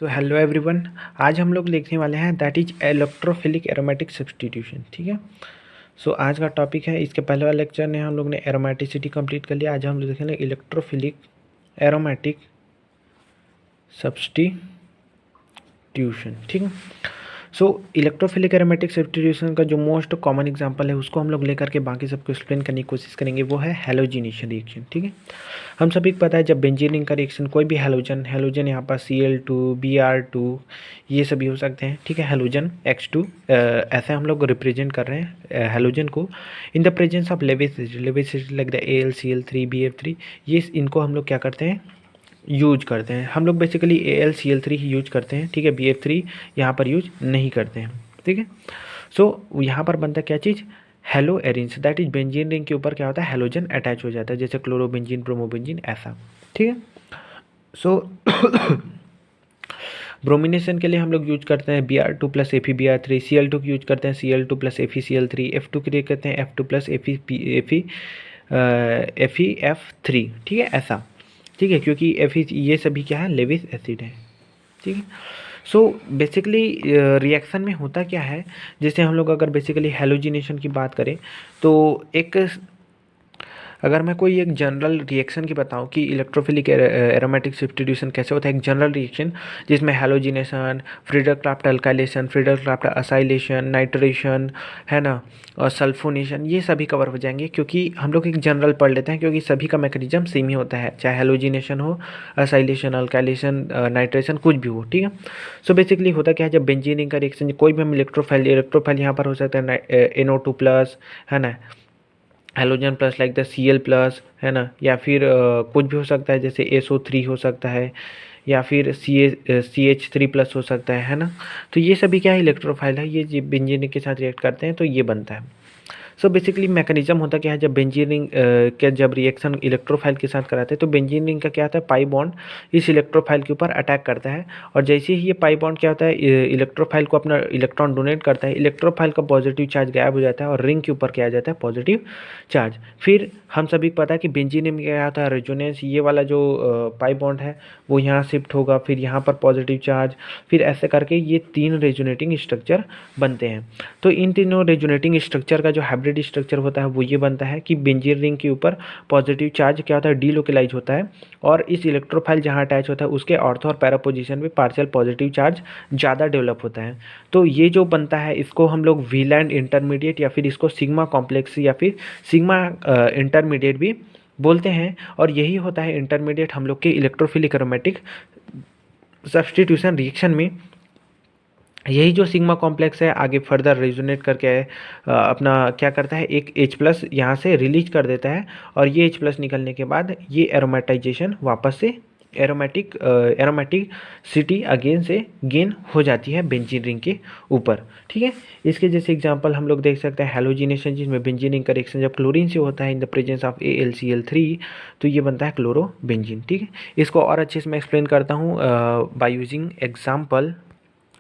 So hello everyone. आज हम लोग लिखने वाले हैं that is electrophilic aromatic substitution. ठीक है। सो आज का टॉपिक है, इसके पहले वाले लेक्चर ने हम लोग ने एरोमेटिसिटी कंप्लीट कर लिया। आज हम लोग देखेंगे इलेक्ट्रोफिलिक एरोमेटिक सब्स्टिट्यूशन। ठीक है। सो इलेक्ट्रोफिलिक एरोमेटिक सब्स्टिट्यूशन का जो मोस्ट कॉमन एग्जांपल है उसको हम लोग लेकर के बाकी सबको एक्सप्लेन करने की कोशिश करेंगे, वो है हैलोजिनेशन रिएक्शन। ठीक है। हम सभी को पता है जब बेंजीन का रिएक्शन कोई भी हैलोजन यहाँ पर Cl2 Br2 ये सभी हो सकते हैं। ठीक है। हैलोजन X2 ऐसे हम लोग रिप्रेजेंट कर रहे हैं हैलोजन को in the presence of Lewis acid like the AlCl3 BF3। ये इनको हम लोग क्या करते हैं, यूज करते हैं। हम लोग बेसिकली AlCl3 ही यूज करते हैं। ठीक है। BF3 यहाँ पर यूज नहीं करते हैं। ठीक है। सो यहाँ पर बनता क्या चीज़, haloarenes, that is benzene ring के ऊपर क्या होता है, हेलोजन अटैच हो जाता है, जैसे क्लोरोबेंजीन, ब्रोमोबेंजीन, ऐसा। ठीक है। सो ब्रोमिनेशन के लिए हम लोग यूज करते हैं Br2 प्लस FeBr3, Cl2 की यूज करते हैं Cl2 प्लस FeCl3, F2 के लिए करते हैं F2 प्लस FeF3। ठीक है, ऐसा। ठीक है, क्योंकि Fe ये सभी क्या है, लेविस एसिड है। ठीक है। सो बेसिकली रिएक्शन में होता क्या है, जैसे हम लोग अगर बेसिकली हैलोजिनेशन की बात करें तो अगर मैं कोई एक जनरल रिएक्शन की बताऊं कि इलेक्ट्रोफिलिक एरोमेटिक सब्स्टिट्यूशन कैसे होता है, एक जनरल रिएक्शन जिसमें हैलोजिनेशन, फ्रीडर-क्राफ्ट अल्काइलेशन, फ्रीडर-क्राफ्ट असाइलेशन, नाइट्रेशन, है ना, और सल्फोनेशन, ये सभी कवर हो जाएंगे। क्योंकि हम लोग एक जनरल पढ़ लेते हैं, क्योंकि सभी का मैकेनिज्म सेम ही होता है, चाहे हैलोजिनेशन हो, असाइलेशन, अल्काइलेशन, नाइट्रेशन, कुछ भी हो। ठीक है। सो बेसिकली होता क्या है, जब बेंजीन का रिएक्शन कोई भी हम इलेक्ट्रोफाइल यहाँ पर हो सकता है NO2 प्लस, है ना, halogen plus like the Cl plus, है ना, या फिर कुछ भी हो सकता है, जैसे SO3 हो सकता है, या फिर CH3 प्लस हो सकता है ना। तो ये सभी क्या है, इलेक्ट्रोफाइल है, ये बेंजीन के साथ रिएक्ट करते हैं तो ये बनता है। सो बेसिकली मैकेनिज्म होता क्या है, जब बेंजीन के जब रिएक्शन इलेक्ट्रोफाइल के साथ कराते हैं तो बेंजीन रिंग का क्या होता है, पाई बॉन्ड इस इलेक्ट्रोफाइल के ऊपर अटैक करता है, और जैसे ही ये पाई बॉन्ड क्या होता है, इलेक्ट्रोफाइल को अपना इलेक्ट्रॉन डोनेट करता है, इलेक्ट्रोफाइल का पॉजिटिव चार्ज गायब हो जाता है और रिंग के ऊपर क्या आ जाता है, पॉजिटिव चार्ज। फिर हम सभी को पता है कि बेंजीन में क्या होता है, रेजोनेंस, ये वाला जो पाई बॉन्ड है वो यहाँ शिफ्ट होगा, फिर यहाँ पर पॉजिटिव चार्ज, फिर ऐसे करके ये 3 रेजोनेटिंग स्ट्रक्चर बनते हैं। तो इन तीनों रेजोनेटिंग स्ट्रक्चर का जो हाइब्रिड स्ट्रक्चर होता है वो ये बनता है कि बेंजीन रिंग के ऊपर पॉजिटिव चार्ज क्या होता है, डीलोकलाइज होता है, और इस इलेक्ट्रोफाइल जहाँ अटैच होता है उसके ऑर्थो और पैरा पोजीशन में पार्शियल पॉजिटिव चार्ज ज़्यादा डेवलप होता है। तो ये जो बनता है इसको हम लोग वीलैंड इंटरमीडिएट या फिर इसको सिग्मा कॉम्प्लेक्स या फिर सिग्मा इंटरमीडिएट भी बोलते हैं, और यही होता है इंटरमीडिएट हम लोग के इलेक्ट्रोफिलिक एरोमेटिक सब्स्टिट्यूशन रिएक्शन में। यही जो सिग्मा कॉम्प्लेक्स है आगे फर्दर रेजोनेट करके अपना क्या करता है, एक H+ यहाँ से रिलीज कर देता है, और ये H+ निकलने के बाद ये एरोमेटाइजेशन वापस से एरोमेटिक सिटी अगेन से गेन हो जाती है बेंजीन रिंग के ऊपर। ठीक है। इसके जैसे एग्जांपल हम लोग देख सकते हैं हैलोजिनेशन, जिसमें बेंजीन रिंग का रिएक्शन जब क्लोरीन से होता है in the presence of AlCl3 तो ये बनता है क्लोरोबेंजीन। ठीक है। इसको और अच्छे से मैं एक्सप्लेन करता हूँ बाय यूजिंग एग्जाम्पल।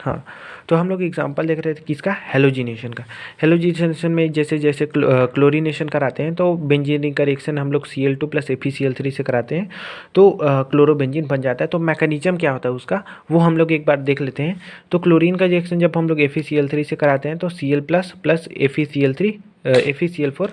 हाँ, तो हम लोग एग्जांपल देख रहे थे किसका, हैलोजिनेशन का। हैलोजिनेशन में जैसे जैसे क्लोरीनेशन कराते हैं तो बेंजीन रिंग का रिएक्शन हम लोग Cl2 प्लस FeCl3 से कराते हैं तो क्लोरोबेंजीन बन जाता है। तो मैकेनिज्म क्या होता है उसका वो हम लोग एक बार देख लेते हैं। तो क्लोरीन का रिएक्शन जब हम लोग FeCl3 से कराते हैं तो Cl plus plus FeCl3 FeCl4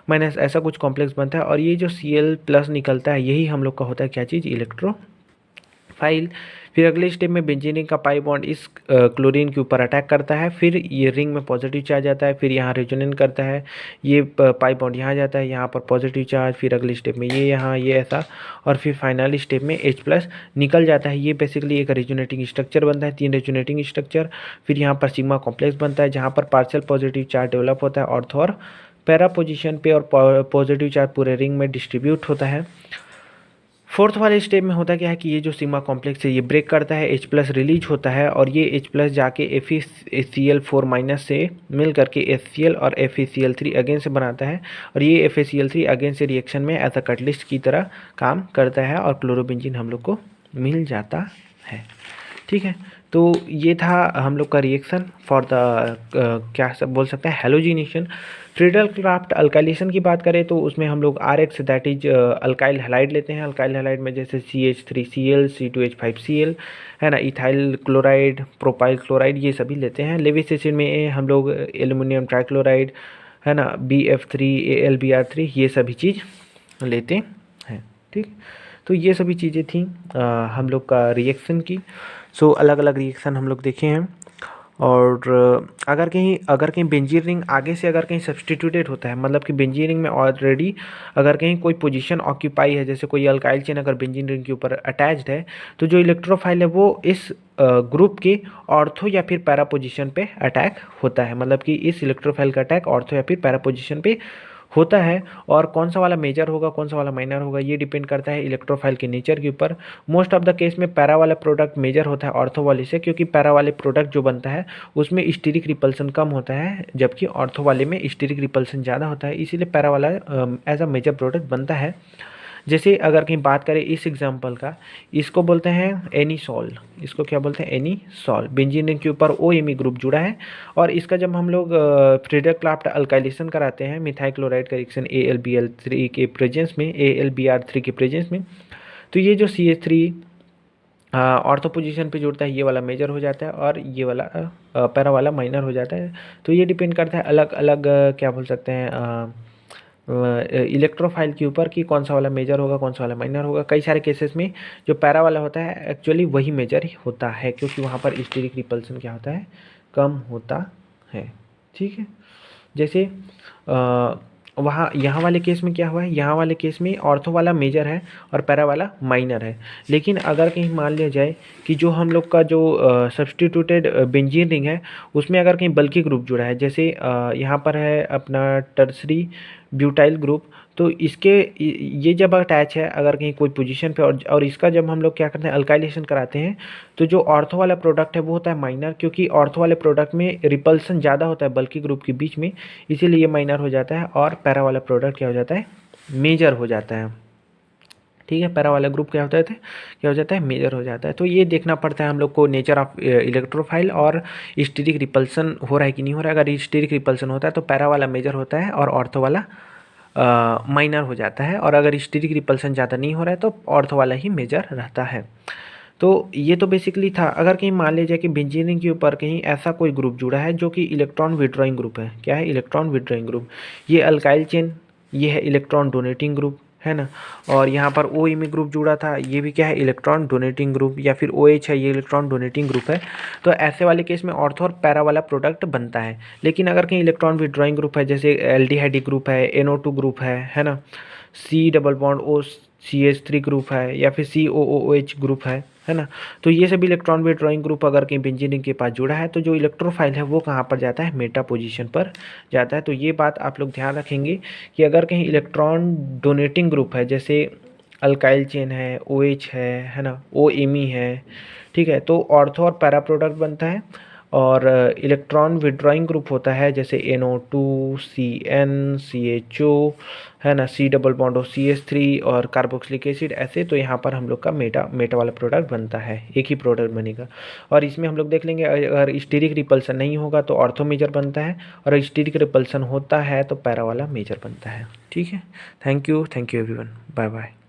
minus ऐसा कुछ कॉम्प्लेक्स बनता है, और ये जो Cl प्लस निकलता है यही हम लोग का होता है क्या चीज़, इलेक्ट्रोफाइल। फिर अगले स्टेप में बेंजीन रिंग का पाई बॉन्ड इस क्लोरीन के ऊपर अटैक करता है, फिर ये रिंग में पॉजिटिव चार्ज आता है, फिर यहाँ रेजोनेट करता है, ये पाई बॉन्ड यहाँ जाता है, यहाँ पर पॉजिटिव चार्ज, फिर अगले स्टेप में ये यहाँ ये ऐसा, और फिर फाइनल स्टेप में H+ निकल जाता है। ये बेसिकली एक रेजोनेटिंग स्ट्रक्चर बनता है, 3 रेजोनेटिंग स्ट्रक्चर। फिर यहाँ पर सिग्मा कॉम्प्लेक्स बनता है जहाँ पर पार्शियल पॉजिटिव चार्ज डेवलप होता है ऑर्थो और पैरा पोजिशन पे, और पॉजिटिव चार्ज पूरे रिंग में डिस्ट्रीब्यूट होता है। फोर्थ वाले स्टेप में होता क्या है कि ये जो सिग्मा कॉम्प्लेक्स है ये ब्रेक करता है, H+ रिलीज होता है, और ये H+ जाके FeCl4 माइनस से मिल करके HCl और FeCl3 अगेन से बनाता है, और ये FeCl3 अगेन से रिएक्शन में एज अ कैटलिस्ट की तरह काम करता है, और क्लोरोबेंजीन हम लोग को मिल जाता है। ठीक है। तो ये था हम लोग का रिएक्शन फॉर द क्या सब बोल सकते हैं हैलोजिनेशन। फ्रीडल क्राफ्ट अल्काइलेशन की बात करें तो उसमें हम लोग RX that is alkyl halide लेते हैं। अल्काइल हैलाइड में जैसे CH3Cl C2H5Cl है ना, इथाइल क्लोराइड, प्रोपाइल क्लोराइड, ये सभी लेते हैं। लेविस एसिड में हम लोग एल्युमिनियम ट्राइक्लोराइड है ना, BF3 AlBr3 ये सभी चीज़ लेते हैं। ठीक, तो ये सभी चीज़ें थी हम लोग का रिएक्शन की। सो अलग अलग रिएक्शन हम लोग देखे हैं। और अगर कहीं बेंजीन रिंग आगे से अगर कहीं सब्सटीट्यूटेड होता है, मतलब कि बेंजीन रिंग में ऑलरेडी अगर कहीं कोई पोजीशन ऑक्यूपाई है, जैसे कोई अल्काइल चेन अगर बेंजीन रिंग के ऊपर अटैच्ड है, तो जो इलेक्ट्रोफाइल है वो इस ग्रुप के ऑर्थो या फिर पैरा पोजीशन पे अटैक होता है। मतलब कि इस इलेक्ट्रोफाइल का अटैक ऑर्थो या फिर पैरा पोजीशन पे होता है। और कौन सा वाला मेजर होगा कौन सा वाला माइनर होगा ये डिपेंड करता है इलेक्ट्रोफाइल के नेचर के ऊपर। मोस्ट ऑफ द केस में पैरा वाला प्रोडक्ट मेजर होता है ऑर्थो वाले से, क्योंकि पैरा वाले प्रोडक्ट जो बनता है उसमें स्टीरिक रिपल्सन कम होता है, जबकि ऑर्थो वाले में स्टीरिक रिपल्सन ज़्यादा होता है, इसीलिए पैरा वाला एज अ मेजर प्रोडक्ट बनता है। जैसे अगर कहीं बात करें इस एग्जांपल का, इसको बोलते हैं एनीसॉल। इसको क्या बोलते हैं? एनीसॉल। बेंजीन रिंग के ऊपर OMe ग्रुप जुड़ा है, और इसका जब हम लोग फ्रीडल क्राफ्ट अल्काइलेशन कराते हैं मिथाइल क्लोराइड का रिएक्शन AlBl3 के प्रेजेंस में, AlBr3 के प्रेजेंस में, तो ये जो CH3 ऑर्थो पोजीशन पे जुड़ता है ये वाला मेजर हो जाता है, और ये वाला पैरा वाला माइनर हो जाता है। तो ये डिपेंड करता है अलग अलग क्या बोल सकते हैं इलेक्ट्रोफाइल के ऊपर कि कौन सा वाला मेजर होगा कौन सा वाला माइनर होगा। कई सारे केसेस में जो पैरा वाला होता है एक्चुअली वही मेजर ही होता है, क्योंकि वहाँ पर स्टीरिक रिपल्सन क्या होता है? कम होता है। ठीक है। जैसे वहाँ यहाँ वाले केस में क्या हुआ है, यहाँ वाले केस में ऑर्थो वाला मेजर है और पैरा वाला माइनर है। लेकिन अगर कहीं मान लिया जाए कि जो हम लोग का जो सब्सटीट्यूटेड बेंजीन रिंग है उसमें अगर कहीं बल्कि ग्रुप जुड़ा है, जैसे यहाँ पर है अपना टर्सरी ब्यूटाइल ग्रुप, तो इसके ये जब अटैच है अगर कहीं कोई पोजीशन पे, और इसका जब हम लोग क्या करते हैं अल्काइलेशन कराते हैं, तो जो ऑर्थो वाला प्रोडक्ट है वो होता है माइनर, क्योंकि ऑर्थो वाले प्रोडक्ट में रिपल्सन ज़्यादा होता है बल्कि ग्रुप के बीच में, इसीलिए ये माइनर हो जाता है, और पैरा वाला प्रोडक्ट क्या हो जाता है? मेजर हो जाता है। ठीक है, पैरा वाला ग्रुप क्या होता है? क्या हो जाता है? मेजर हो जाता है। तो ये देखना पड़ता है हम लोग को नेचर ऑफ इलेक्ट्रोफाइल, और स्टीरिक रिपल्सन हो रहा है कि नहीं हो रहा है। अगर स्टीरिक रिपल्सन होता है तो पैरा वाला मेजर होता है और ऑर्थो वाला माइनर हो जाता है, और अगर स्टीरिक रिपल्सन ज़्यादा नहीं हो रहा है तो ऑर्थो वाला ही मेजर रहता है। तो ये तो बेसिकली था। अगर कहीं मान लीजिए कि बेंजीन रिंग के ऊपर कहीं ऐसा कोई ग्रुप जुड़ा है जो कि इलेक्ट्रॉन विड्रॉइंग ग्रुप है। क्या है? Electron withdrawing group. ये अल्काइल चेन, ये है इलेक्ट्रॉन डोनेटिंग ग्रुप, है ना। और यहाँ पर OMe ग्रुप जुड़ा था, ये भी क्या है? इलेक्ट्रॉन डोनेटिंग ग्रुप, या फिर OH है, ये इलेक्ट्रॉन डोनेटिंग ग्रुप है। तो ऐसे वाले केस में ऑर्थो और पैरा वाला प्रोडक्ट बनता है। लेकिन अगर कहीं इलेक्ट्रॉन विड्रॉइंग ग्रुप है, जैसे एल्डिहाइड ग्रुप है, NO2 ग्रुप है ना, C double bond O CH3 group है, या फिर COOH ग्रुप है ना, तो ये सभी इलेक्ट्रॉन विड्रॉइंग ग्रुप अगर कहीं बेंजीन रिंग के पास जुड़ा है तो जो इलेक्ट्रोफाइल है वो कहाँ पर जाता है? मेटा पोजीशन पर जाता है। तो ये बात आप लोग ध्यान रखेंगे कि अगर कहीं इलेक्ट्रॉन डोनेटिंग ग्रुप है, जैसे अल्काइल चेन है, OH है ना, OMe है, ठीक है, तो ऑर्थो और पैरा प्रोडक्ट बनता है। और इलेक्ट्रॉन विड्रॉइंग ग्रुप होता है जैसे NO2 CN CHO है ना, C double bond O CH3 और कार्बोक्सिलिक एसिड, ऐसे। तो यहाँ पर हम लोग का मेटा वाला प्रोडक्ट बनता है, एक ही प्रोडक्ट बनेगा। और इसमें हम लोग देख लेंगे अगर स्टीरिक रिपल्सन नहीं होगा तो ऑर्थो मेजर बनता है, और स्टीरिक रिपल्सन होता है तो पैरा वाला मेजर बनता है। ठीक है। Thank you everyone, bye bye.